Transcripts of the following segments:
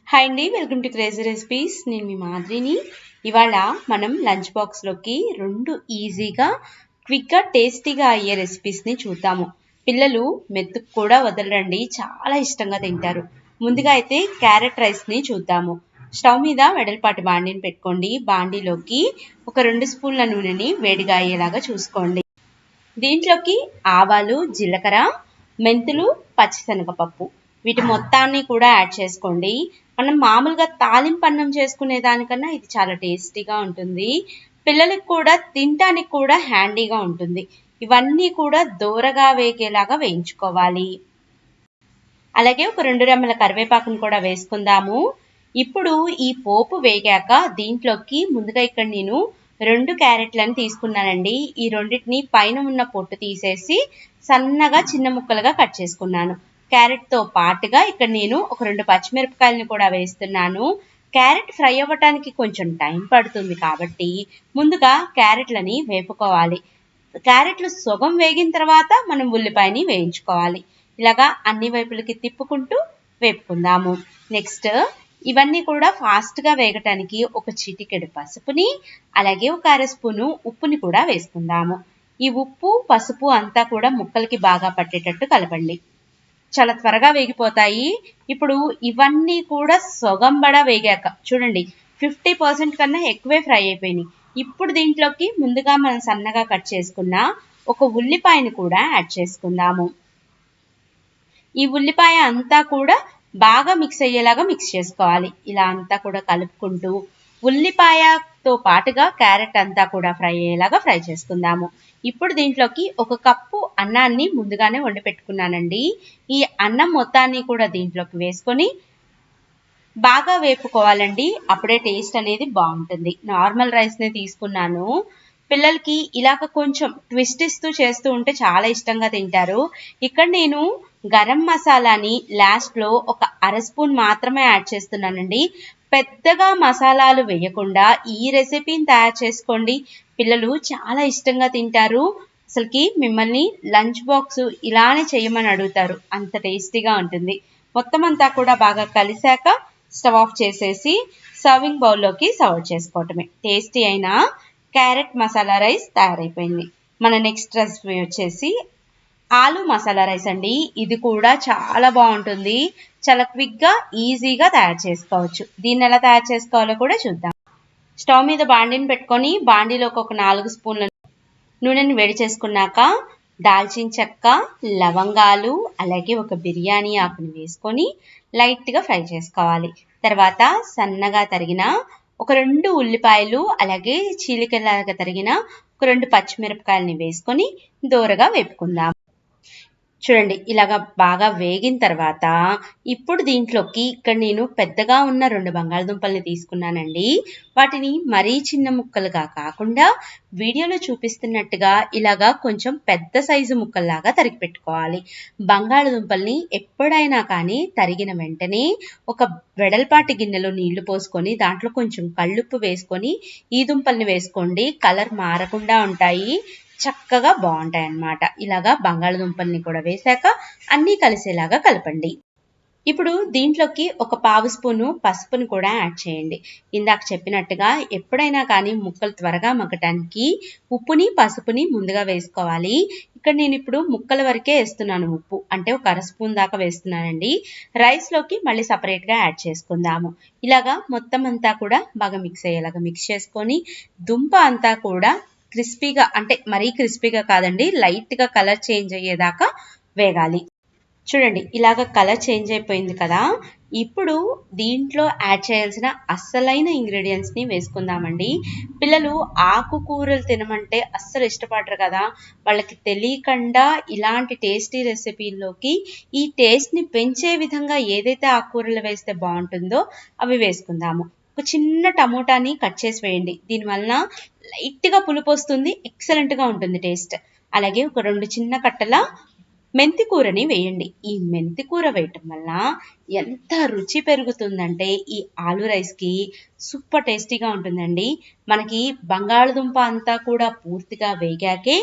Hi అండి, welcome to crazy recipes. నేను మీ మాదిరిని. ఇవాళ మనం లంచ్ బాక్స్లోకి రెండు ఈజీగా క్విక్గా టేస్టీగా అయ్యే రెసిపీస్ని చూద్దాము. పిల్లలు మెత్తుకు కూడా వదలరండి, చాలా ఇష్టంగా తింటారు. ముందుగా అయితే క్యారెట్ రైస్ని చూద్దాము. స్టవ్ మీద వెడల్పాటి బాండీని పెట్టుకోండి. బాండీలోకి ఒక 2 స్పూన్ల నూనెని వేడిగా అయ్యేలాగా చూసుకోండి. దీంట్లోకి ఆవాలు, జీలకర్ర, మెంతులు, పచ్చిశనగపప్పు వీటి మొత్తాన్ని కూడా యాడ్ చేసుకోండి. మనం మామూలుగా తాలింపు అన్నం చేసుకునే దానికన్నా ఇది చాలా టేస్టీగా ఉంటుంది. పిల్లలకు కూడా తినడానికి కూడా హ్యాండీగా ఉంటుంది. ఇవన్నీ కూడా దోరగా వేగేలాగా వేయించుకోవాలి. అలాగే ఒక 2 రెమ్మల కరివేపాకును కూడా వేసుకుందాము. ఇప్పుడు ఈ పోపు వేగాక దీంట్లోకి ముందుగా ఇక్కడ నేను 2 క్యారెట్లను తీసుకున్నానండి. ఈ రెండింటిని పైన ఉన్న పొట్టు తీసేసి సన్నగా చిన్న ముక్కలుగా కట్ చేసుకున్నాను. క్యారెట్తో పాటుగా ఇక్కడ నేను ఒక 2 పచ్చిమిరపకాయలను కూడా వేస్తున్నాను. క్యారెట్ ఫ్రై అవ్వటానికి కొంచెం టైం పడుతుంది కాబట్టి ముందుగా క్యారెట్లని వేపుకోవాలి. క్యారెట్లు సగం వేగిన తర్వాత మనం ఉల్లిపాయని వేయించుకోవాలి. ఇలాగా అన్ని వైపులకి తిప్పుకుంటూ వేపుకుందాము. నెక్స్ట్ ఇవన్నీ కూడా ఫాస్ట్గా వేగటానికి ఒక చిటికెడు పసుపుని, అలాగే ఒక 1/2 స్పూను ఉప్పుని కూడా వేసుకుందాము. ఈ ఉప్పు పసుపు అంతా కూడా ముక్కలకి బాగా పట్టేటట్టు కలపండి. చాలా త్వరగా వేగిపోతాయి. ఇప్పుడు ఇవన్నీ కూడా సొగంబడ వేగాక చూడండి 50% కన్నా ఎక్కువే ఫ్రై అయిపోయినాయి. ఇప్పుడు దీంట్లోకి ముందుగా మనం సన్నగా కట్ చేసుకున్న ఒక ఉల్లిపాయను కూడా యాడ్ చేసుకుందాము. ఈ ఉల్లిపాయ అంతా కూడా బాగా మిక్స్ అయ్యేలాగా మిక్స్ చేసుకోవాలి. ఇలా అంతా కూడా కలుపుకుంటూ ఉల్లిపాయతో పాటుగా క్యారెట్ అంతా కూడా ఫ్రై అయ్యేలాగా ఫ్రై చేసుకుందాము. ఇప్పుడు దీంట్లోకి 1 కప్పు అన్నాన్ని ముందుగానే వండి పెట్టుకున్నానండి. ఈ అన్నం మొత్తాన్ని కూడా దీంట్లోకి వేసుకొని బాగా వేపుకోవాలండి. అప్పుడే టేస్ట్ అనేది బాగుంటుంది. నార్మల్ రైస్ని తీసుకున్నాను. పిల్లలకి ఇలాగ కొంచెం ట్విస్ట్ ఇస్తూ చేస్తూ ఉంటే చాలా ఇష్టంగా తింటారు. ఇక్కడ నేను గరం మసాలాని లాస్ట్లో ఒక 1/2 స్పూన్ మాత్రమే యాడ్ చేస్తున్నానండి. పెద్దగా మసాలాలు వేయకుండా ఈ రెసిపీని తయారు చేసుకోండి. పిల్లలు చాలా ఇష్టంగా తింటారు. అసలుకి మిమ్మల్ని లంచ్ బాక్స్ ఇలానే చేయమని అడుగుతారు, అంత టేస్టీగా ఉంటుంది. మొత్తం అంతా కూడా బాగా కలిసాక స్టవ్ ఆఫ్ చేసేసి సర్వింగ్ బౌల్లోకి సర్వ్ చేసుకోవటమే. టేస్టీ అయిన క్యారెట్ మసాలా రైస్ తయారైపోయింది. మన నెక్స్ట్ రెసిపీ వచ్చేసి ఆలు మసాలా రైస్ అండి. ఇది కూడా చాలా బాగుంటుంది. చాలా క్విక్గా ఈజీగా తయారు చేసుకోవచ్చు. దీన్ని ఎలా తయారు చేసుకోవాలో కూడా చూద్దాం. స్టవ్ మీద బాండీని పెట్టుకొని బాండీలోకి ఒక 4 స్పూన్ల నూనెని వేడి చేసుకున్నాక దాల్చిన చెక్క, లవంగాలు, అలాగే ఒక బిర్యానీ ఆకుని వేసుకొని లైట్గా ఫ్రై చేసుకోవాలి. తర్వాత సన్నగా తరిగిన ఒక 2 ఉల్లిపాయలు, అలాగే చీలికలాగా తరిగిన ఒక 2 పచ్చిమిరపకాయలని వేసుకొని దోరగా వేపుకుందాం. చూడండి ఇలాగా బాగా వేగిన తర్వాత ఇప్పుడు దీంట్లోకి ఇక్కడ నేను పెద్దగా ఉన్న 2 బంగాళదుంపల్ని తీసుకున్నానండి. వాటిని మరీ చిన్న ముక్కలుగా కాకుండా వీడియోలో చూపిస్తున్నట్టుగా ఇలాగా కొంచెం పెద్ద సైజు ముక్కల్లాగా తరిగి పెట్టుకోవాలి. బంగాళదుంపల్ని ఎప్పుడైనా కానీ తరిగిన వెంటనే ఒక వెడల్పాటి గిన్నెలో నీళ్లు పోసుకొని దాంట్లో కొంచెం కళ్ళుప్పు వేసుకొని ఈ దుంపల్ని వేసుకోండి. కలర్ మారకుండా ఉంటాయి, చక్కగా బాగుంటాయి అన్నమాట. ఇలాగా బంగాళదుంపల్ని కూడా వేశాక అన్నీ కలిసేలాగా కలపండి. ఇప్పుడు దీంట్లోకి ఒక 1/2 స్పూను పసుపును కూడా యాడ్ చేయండి. ఇందాక చెప్పినట్టుగా ఎప్పుడైనా కానీ ముక్కలు త్వరగా మగ్గటానికి ఉప్పుని పసుపుని ముందుగా వేసుకోవాలి. ఇక్కడ నేను ఇప్పుడు ముక్కల వరకే వేస్తున్నాను ఉప్పు, అంటే ఒక 1/2 స్పూన్ దాకా వేస్తున్నానండి. రైస్లోకి మళ్ళీ సపరేట్గా యాడ్ చేసుకుందాము. ఇలాగా మొత్తం అంతా కూడా బాగా మిక్స్ అయ్యేలాగా మిక్స్ చేసుకొని దుంప అంతా కూడా క్రిస్పీగా, అంటే మరీ క్రిస్పీగా కాదండి, లైట్గా కలర్ చేంజ్ అయ్యేదాకా వేగాలి. చూడండి ఇలాగ కలర్ చేంజ్ అయిపోయింది కదా. ఇప్పుడు దీంట్లో యాడ్ చేయాల్సిన అస్సలైన ఇంగ్రీడియంట్స్ని వేసుకుందామండి. పిల్లలు ఆకుకూరలు తినమంటే అస్సలు ఇష్టపడరు కదా. వాళ్ళకి తెలియకుండా ఇలాంటి టేస్టీ రెసిపీల్లోకి ఈ టేస్ట్ని పెంచే విధంగా ఏదైతే ఆకుకూరలు వేస్తే బాగుంటుందో అవి వేసుకుందాము. ఒక చిన్న టమోటాని కట్ చేసి వేయండి. దీనివల్ల లైట్గా పులుపు వస్తుంది, ఎక్సలెంట్గా ఉంటుంది టేస్ట్. అలాగే ఒక 2 చిన్న కట్టల మెంతి కూరని వేయండి. ఈ మెంతి కూర వేయటం వల్ల ఎంత రుచి పెరుగుతుందంటే ఈ ఆలు రైస్కి సూపర్ టేస్టీగా ఉంటుందండి. మనకి బంగాళదుంప అంతా కూడా పూర్తిగా వేగాకే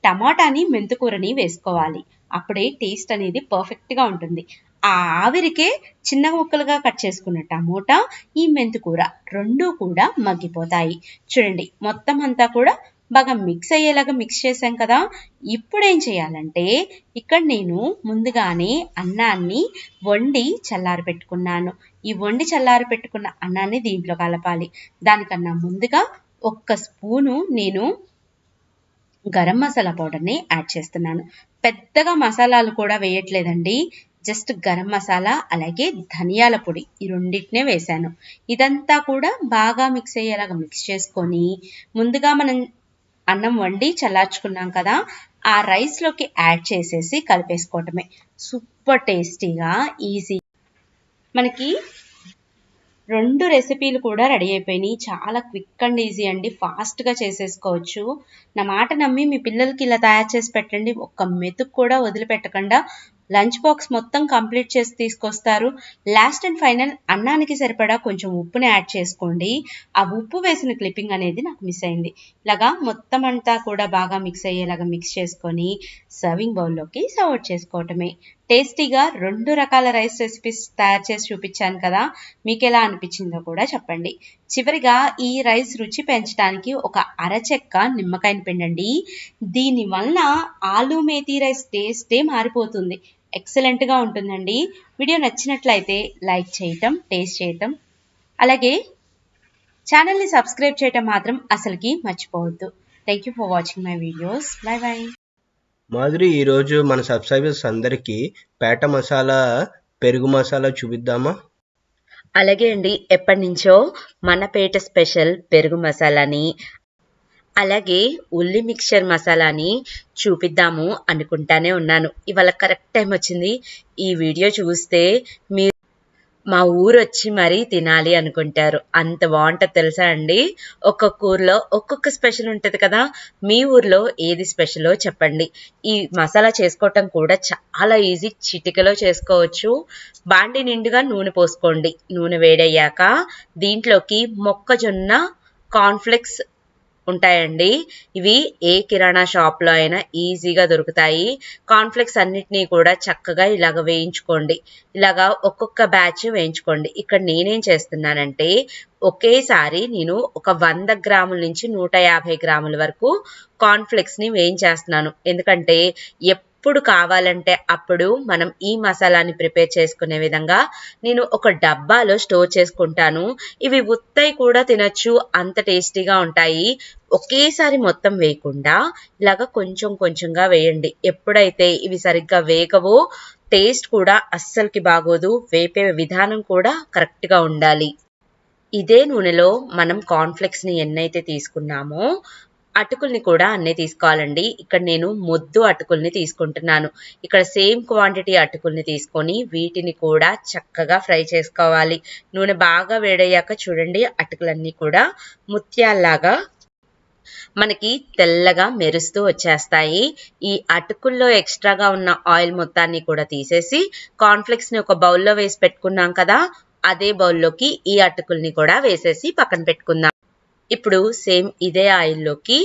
టమాటాని మెంతి కూరని వేసుకోవాలి. అప్పుడే టేస్ట్ అనేది పర్ఫెక్ట్గా ఉంటుంది. ఆ ఆవిరికే చిన్న ముక్కలుగా కట్ చేసుకున్న టమోటా, ఈ మెంతికూర రెండూ కూడా మగ్గిపోతాయి. చూడండి మొత్తం అంతా కూడా బాగా మిక్స్ అయ్యేలాగా మిక్స్ చేసాం కదా. ఇప్పుడు ఏం చేయాలంటే ఇక్కడ నేను ముందుగానే అన్నాన్ని వండి చల్లారి పెట్టుకున్నాను. ఈ వండి చల్లారి పెట్టుకున్న అన్నాన్ని దీంట్లో కలపాలి. దానికన్నా ముందుగా ఒక్క స్పూను నేను గరం మసాలా పౌడర్ని యాడ్ చేస్తున్నాను. పెద్దగా మసాలాలు కూడా వేయట్లేదండి. జస్ట్ గరం మసాలా అలాగే ధనియాల పొడి ఈ రెండింటినే వేశాను. ఇదంతా కూడా బాగా మిక్స్ అయ్యేలాగా మిక్స్ చేసుకొని ముందుగా మనం అన్నం వండి చల్లార్చుకున్నాం కదా, ఆ రైస్లోకి యాడ్ చేసేసి కలిపేసుకోవటమే. సూపర్ టేస్టీగా ఈజీ మనకి 2 రెసిపీలు కూడా రెడీ అయిపోయినాయి. చాలా క్విక్ అండ్ ఈజీ అండి. ఫాస్ట్‌గా చేసేసుకోవచ్చు. నా మాట నమ్మి మీ పిల్లలకి ఇలా తయారు చేసి పెట్టండి. ఒక్క మెతుకు కూడా వదిలిపెట్టకుండా లంచ్ బాక్స్ మొత్తం కంప్లీట్ చేసి తీసుకొస్తారు. లాస్ట్ అండ్ ఫైనల్ అన్నానికి సరిపడా కొంచెం ఉప్పుని యాడ్ చేసుకోండి. ఆ ఉప్పు వేసిన క్లిప్పింగ్ అనేది నాకు మిస్ అయింది. ఇలాగా మొత్తం అంతా కూడా బాగా మిక్స్ అయ్యేలాగా మిక్స్ చేసుకొని సర్వింగ్ బౌల్‌లోకి సర్వ్ చేసుకోవటమే. టేస్టీగా 2 రకాల రైస్ రెసిపీస్ తయారు చేసి చూపించాను కదా, మీకెలా అనిపించిందో కూడా చెప్పండి. చివరిగా ఈ రైస్ రుచి పెంచడానికి ఒక అరచెక్క నిమ్మకాయని పిండండి. దీనివల్ల ఆలు మేథీ రైస్ టేస్టే మారిపోతుంది. ఎక్సలెంట్‌గా ఉంటుందండి. వీడియో నచ్చినట్లయితే లైక్ చేయటం, టేస్ట్ చేయటం, అలాగే ఛానల్ని సబ్స్క్రైబ్ చేయటం మాత్రం అసలుకి మర్చిపోవద్దు. Thank you for watching my videos. By by. Madhuri, ఈరోజు మన సబ్స్క్రైబర్స్ అందరికీ పేట మసాలా, పెరుగు మసాలా చూపిద్దామా? అలాగే అండి, ఎప్పటి నుంచో మన పేట స్పెషల్ పెరుగు మసాలాని అలాగే ఉల్లి మిక్చర్ మసాలాని చూపిద్దాము అనుకుంటానే ఉన్నాను. ఇవాళ కరెక్ట్ టైం వచ్చింది. ఈ వీడియో చూస్తే మీరు మా ఊరు వచ్చి మరీ తినాలి అనుకుంటారు. అంత బాగుంటుంది తెలుసా అండి. ఒక్కొక్క ఊర్లో ఒక్కొక్క స్పెషల్ ఉంటుంది కదా. మీ ఊర్లో ఏది స్పెషలో చెప్పండి. ఈ మసాలా చేసుకోవటం కూడా చాలా ఈజీ. చిటికలో చేసుకోవచ్చు. బాండి నిండుగా నూనె పోసుకోండి. నూనె వేడయ్యాక దీంట్లోకి మొక్కజొన్న కార్న్ఫ్లెక్స్ ఉంటాయండి. ఇవి ఏ కిరాణా షాప్లో అయినా ఈజీగా దొరుకుతాయి. కార్న్ఫ్లెక్స్ అన్నిటినీ కూడా చక్కగా ఇలాగ వేయించుకోండి. ఇలాగా ఒక్కొక్క బ్యాచ్ వేయించుకోండి. ఇక్కడ నేనేం చేస్తున్నానంటే ఒకేసారి నేను ఒక 100 గ్రాముల నుంచి 150 గ్రాముల వరకు కార్న్ఫ్లెక్స్ని వేయించేస్తున్నాను. ఎందుకంటే ఎప్పుడు కావాలంటే అప్పుడు మనం ఈ మసాలాని ప్రిపేర్ చేసుకునే విధంగా నేను ఒక డబ్బాలో స్టోర్ చేసుకుంటాను. ఇవి ఉత్తయి కూడా తినచ్చు, అంత టేస్టీగా ఉంటాయి. ఒకేసారి మొత్తం వేయకుండా ఇలాగ కొంచెం కొంచెంగా వేయండి. ఎప్పుడైతే ఇవి సరిగ్గా వేగవో టేస్ట్ కూడా అస్సలకి బాగోదు. వేపే విధానం కూడా కరెక్ట్గా ఉండాలి. ఇదే నూనెలో మనం కార్న్ఫ్లెక్స్ని ఎన్నైతే తీసుకున్నామో అటుకుల్ని కూడా అన్నీ తీసుకోవాలండి. ఇక్కడ నేను మొద్దు అటుకుల్ని తీసుకుంటున్నాను. ఇక్కడ సేమ్ క్వాంటిటీ అటుకుల్ని తీసుకొని వీటిని కూడా చక్కగా ఫ్రై చేసుకోవాలి. నూనె బాగా వేడయ్యాక చూడండి అటుకులన్నీ కూడా ముత్యాల్లాగా మనకి తెల్లగా మెరుస్తూ వచ్చేస్తాయి. ఈ అటుకుల్లో ఎక్స్ట్రాగా ఉన్న ఆయిల్ మొత్తాన్ని కూడా తీసేసి కార్న్ఫ్లెక్స్ని ఒక బౌల్లో వేసి పెట్టుకున్నాం కదా, అదే బౌల్లోకి ఈ అటుకుల్ని కూడా వేసేసి పక్కన పెట్టుకుందాం. ఇప్పుడు సేమ్ ఇదే ఆయిల్లోకి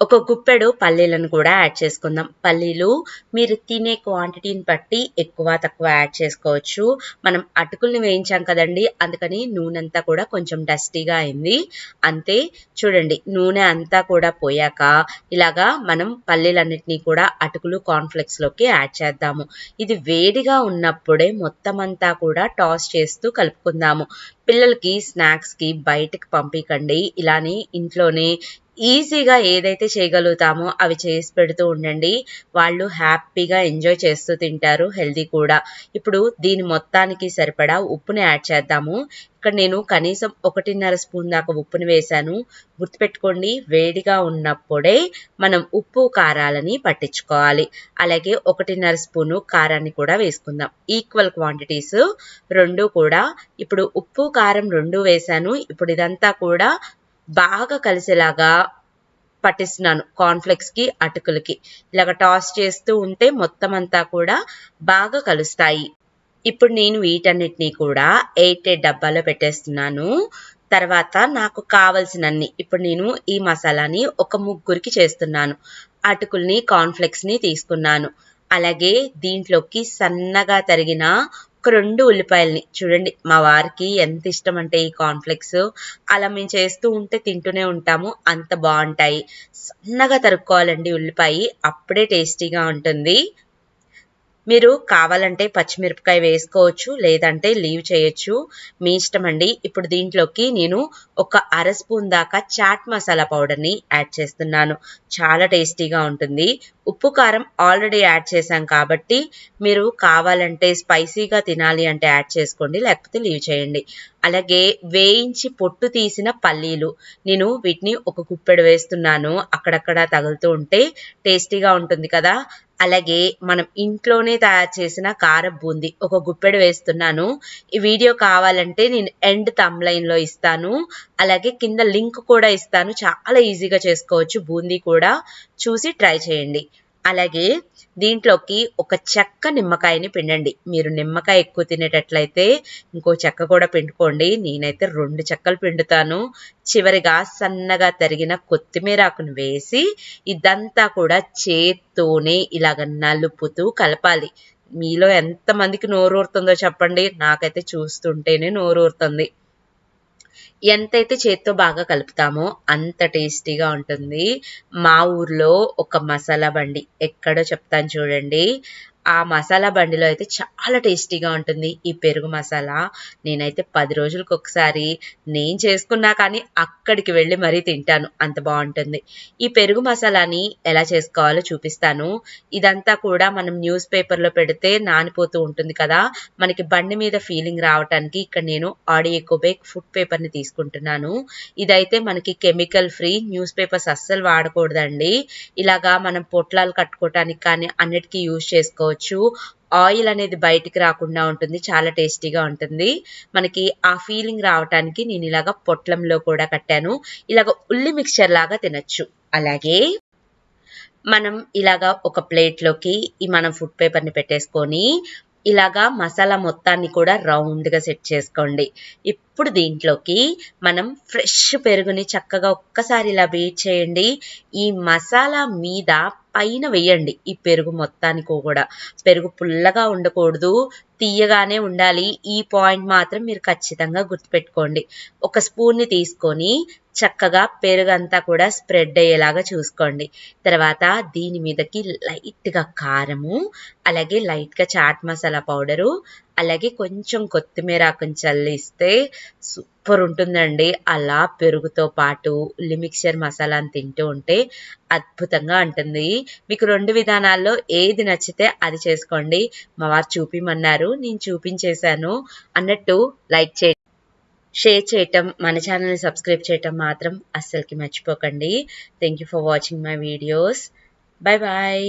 ఒక గుప్పెడు పల్లీలను కూడా యాడ్ చేసుకుందాం. పల్లీలు మీరు తినే క్వాంటిటీని బట్టి ఎక్కువ తక్కువ యాడ్ చేసుకోవచ్చు. మనం అటుకుల్ని వేయించాం కదండి, అందుకని నూనె అంతా కూడా కొంచెం డస్టీగా అయింది. అంతే. చూడండి నూనె అంతా కూడా పోయాక ఇలాగా మనం పల్లీలన్నిటినీ కూడా అటుకులు కార్న్ఫ్లెక్స్లోకి యాడ్ చేద్దాము. ఇది వేడిగా ఉన్నప్పుడే మొత్తం అంతా కూడా టాస్ చేస్తూ కలుపుకుందాము. పిల్లలకి స్నాక్స్కి బయటకు పంపించకండి. ఇలానే ఇంట్లోనే ఈజీగా ఏదైతే చేయగలుగుతామో అవి చేసి పెడుతూ ఉండండి. వాళ్ళు హ్యాపీగా ఎంజాయ్ చేస్తూ తింటారు, హెల్దీ కూడా. ఇప్పుడు దీని మొత్తానికి సరిపడా ఉప్పుని యాడ్ చేద్దాము. ఇక్కడ నేను కనీసం 1.5 స్పూన్ దాకా ఉప్పుని వేశాను. గుర్తుపెట్టుకోండి, వేడిగా ఉన్నప్పుడే మనం ఉప్పు కారాలని పట్టించుకోవాలి. అలాగే 1.5 స్పూను కారాన్ని కూడా వేసుకుందాం. ఈక్వల్ క్వాంటిటీస్ రెండు కూడా. ఇప్పుడు ఉప్పు కారం రెండు వేశాను. ఇప్పుడు ఇదంతా కూడా బాగా కలిసేలాగా పట్టిస్తున్నాను కార్న్ఫ్లెక్స్కి అటుకులకి. ఇలాగ టాస్ చేస్తూ ఉంటే మొత్తం అంతా కూడా బాగా కలుస్తాయి. ఇప్పుడు నేను వీటన్నిటినీ కూడా 8 డబ్బాలో పెట్టేస్తున్నాను. తర్వాత నాకు కావలసినన్ని ఇప్పుడు నేను ఈ మసాలాని ఒక ముగ్గురికి చేస్తున్నాను. అటుకుల్ని కార్న్ఫ్లెక్స్ని తీసుకున్నాను. అలాగే దీంట్లోకి సన్నగా తరిగిన ఒక 2 ఉల్లిపాయల్ని చూడండి. మా వారికి ఎంత ఇష్టం అంటే ఈ కార్న్‌ఫ్లెక్స్ అలా మేము చేస్తూ ఉంటే తింటూనే ఉంటాము. అంత బాగుంటాయి. సన్నగా తరుక్కోవాలండి ఉల్లిపాయ, అప్పుడే టేస్టీగా ఉంటుంది. మీరు కావాలంటే పచ్చిమిరపకాయ వేసుకోవచ్చు, లేదంటే లీవ్ చేయొచ్చు, మీ ఇష్టం అండి. ఇప్పుడు దీంట్లోకి నేను ఒక అర స్పూన్ దాకా చాట్ మసాలా పౌడర్ని యాడ్ చేస్తున్నాను. చాలా టేస్టీగా ఉంటుంది. ఉప్పు కారం ఆల్రెడీ యాడ్ చేశాం కాబట్టి మీరు కావాలంటే స్పైసీగా తినాలి అంటే యాడ్ చేసుకోండి, లేకపోతే లీవ్ చేయండి. అలాగే వేయించి పొట్టు తీసిన పల్లీలు, నేను వీటిని ఒక గుప్పెడు వేస్తున్నాను. అక్కడక్కడ తగులుతూ ఉంటే టేస్టీగా ఉంటుంది కదా. అలాగే మనం ఇంట్లోనే తయారు చేసిన కారం బూందీ ఒక గుప్పెడు వేస్తున్నాను. ఈ వీడియో కావాలంటే నేను ఎండ్ థంబ్‌లైన్‌లో ఇస్తాను. అలాగే కింద లింక్ కూడా ఇస్తాను. చాలా ఈజీగా చేసుకోవచ్చు బూందీ కూడా, చూసి ట్రై చేయండి. అలాగే దీంట్లోకి ఒక చెక్క నిమ్మకాయని పిండండి. మీరు నిమ్మకాయ ఎక్కువ తినేటట్లయితే ఇంకో చెక్క కూడా పిండుకోండి. నేనైతే 2 చెక్కలు పిండుతాను. చివరిగా సన్నగా తరిగిన కొత్తిమీర ఆకును వేసి ఇదంతా కూడా చేత్తోనే ఇలాగ నలుపుతూ కలపాలి. మీలో ఎంతమందికి నోరూరుతుందో చెప్పండి. నాకైతే చూస్తుంటేనే నోరూరుతుంది. ఎంతైతే చేత్తో బాగా కలుపుతామో అంత టేస్టీగా ఉంటుంది. మా ఊర్లో ఒక మసాలా బండి ఎక్కడో చెప్తాను చూడండి. ఆ మసాలా బండిలో అయితే చాలా టేస్టీగా ఉంటుంది ఈ పెరుగు మసాలా. నేనైతే 10 రోజులకు ఒకసారి నేను చేసుకున్నా కానీ అక్కడికి వెళ్ళి మరీ తింటాను, అంత బాగుంటుంది. ఈ పెరుగు మసాలాని ఎలా చేసుకోవాలో చూపిస్తాను. ఇదంతా కూడా మనం న్యూస్ పేపర్లో పెడితే నానిపోతూ ఉంటుంది కదా, మనకి బండి మీద ఫీలింగ్ రావటానికి ఇక్కడ నేను ఆడియోకోబేక్ ఫుడ్ పేపర్ని తీసుకుంటున్నాను. ఇదైతే మనకి కెమికల్ ఫ్రీ. న్యూస్ పేపర్స్ అస్సలు వాడకూడదండి. ఇలాగా మనం పొట్లాలు కట్టుకోవటానికి కానీ అన్నిటికీ యూజ్ చేసుకోవచ్చు. ఆయిల్ అనేది బయటికి రాకుండా ఉంటుంది. చాలా టేస్టీగా ఉంటుంది. మనకి ఆ ఫీలింగ్ రావటానికి నేను ఇలాగ పొట్లంలో కూడా కట్టాను. ఇలాగ ఉల్లి మిక్చర్ లాగా తినొచ్చు. అలాగే మనం ఇలాగా ఒక ప్లేట్లోకి ఈ మనం ఫుడ్ పేపర్ని పెట్టేసుకొని ఇలాగా మసాలా మొత్తాన్ని కూడా రౌండ్గా సెట్ చేసుకోండి. ఇప్పుడు దీంట్లోకి మనం ఫ్రెష్ పెరుగుని చక్కగా ఒక్కసారి ఇలా బీట్ చేయండి. ఈ మసాలా మీద పైన వేయండి ఈ పెరుగు మొత్తానికి కూడా. పెరుగు పుల్లగా ఉండకూడదు, తీయగానే ఉండాలి. ఈ పాయింట్ మాత్రం మీరు ఖచ్చితంగా గుర్తుపెట్టుకోండి. ఒక స్పూన్ని తీసుకొని చక్కగా పెరుగంతా కూడా స్ప్రెడ్ అయ్యేలాగా చూసుకోండి. తర్వాత దీని మీదకి లైట్గా కారము, అలాగే లైట్గా చాట్ మసాలా పౌడరు, అలాగే కొంచెం కొత్తిమీర ఆకుని చల్లిస్తే సూపర్ ఉంటుందండి. అలా పెరుగుతో పాటు ఉల్లి మిక్చర్ మసాలాని తింటూ ఉంటే అద్భుతంగా ఉంటుంది. మీకు 2 విధానాల్లో ఏది నచ్చితే అది చేసుకోండి. మా వారు చూపిమన్నారు, నేను చూపించేశాను. అన్నట్టు లైక్ చేయండి, షేర్ చేయటం, మన ఛానల్ని సబ్స్క్రైబ్ చేయటం మాత్రం అస్సలకి మర్చిపోకండి. Thank you for watching my videos. Bye bye.